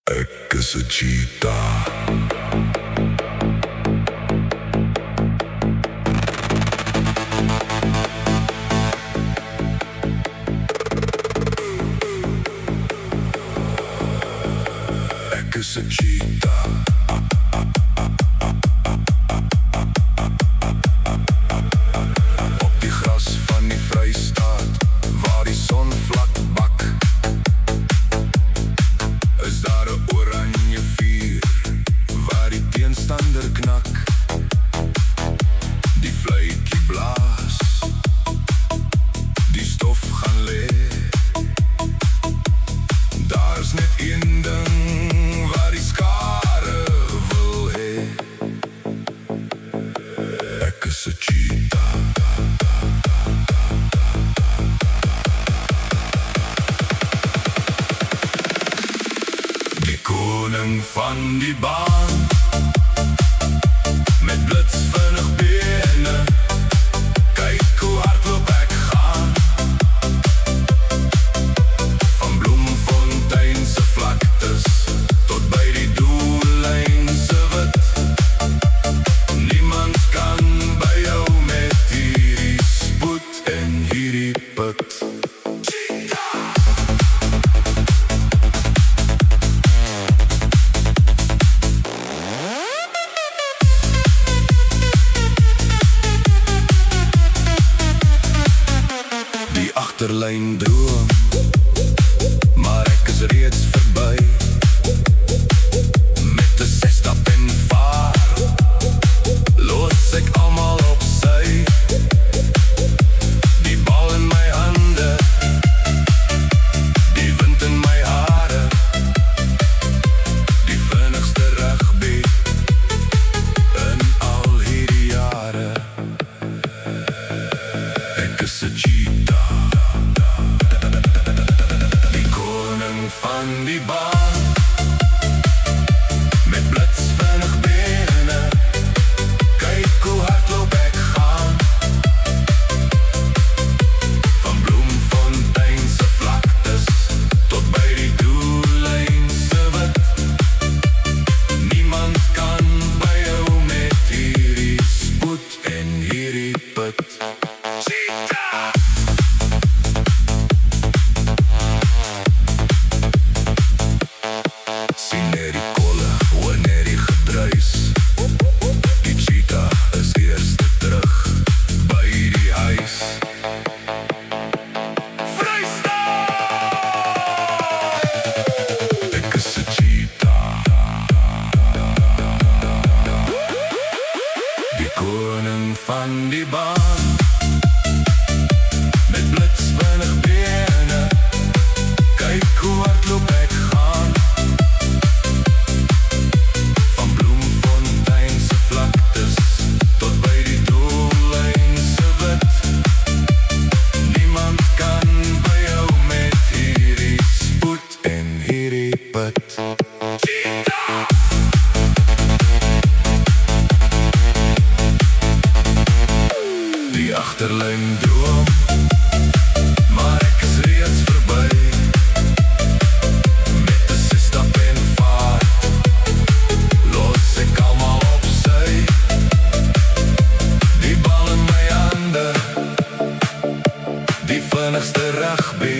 Ek is 'n cheetah. Ek is 'n cheetah. Op die gras van die Vrystaat, waar die son vlak bak, is daar 'n oranje vuur, waar die teenstander knak. Die fluitjie blaas, die stof gaan lê. Daar's net een ding waar die skare wil hê. Ek is 'n cheetah. Die koning van die baan, met blitsvinnig bene. Kyk hoe hardloop ek gaan, van Bloemfontein se vlaktes tot by die doellyn se wit. Niemand kan by jou met hierdie spoed en hierdie put. Die agterlyn droom, maar ek is reeds verby. Met 'n 6-stap en vaar, los ek almal op sy. Die bal in my hande, die wind in my hare, die vinnigste rugby in al hierdie jare. Ek is 'n cheetah, die koning van die baan, met blitsvinnig bene. Kyk hoe hardloop ek gaan, van Bloemfontein se vlaktes tot by die doellyn se wit. Niemand kan by jou met hierdie spoed en hierdie put. Cheetah! Sien net die kolle, hoor net die gedruis. Die cheetah is eerste terug by die huis. Vrystaat! Ek is 'n cheetah, die koning van die baan, met blitsvinnig bene. Kyk hoe hardloop ek gaan, van Bloemfontein se vlaktes tot by die doellyn se wit. Niemand kan by jou met hierdie spoed en hierdie put. Cheetah! Die agterlyn droom, maar ek is reeds verby. Met 'n 6-stap en vaar, los ek almal op sy. Die bal in my hande, die vinnigste rugby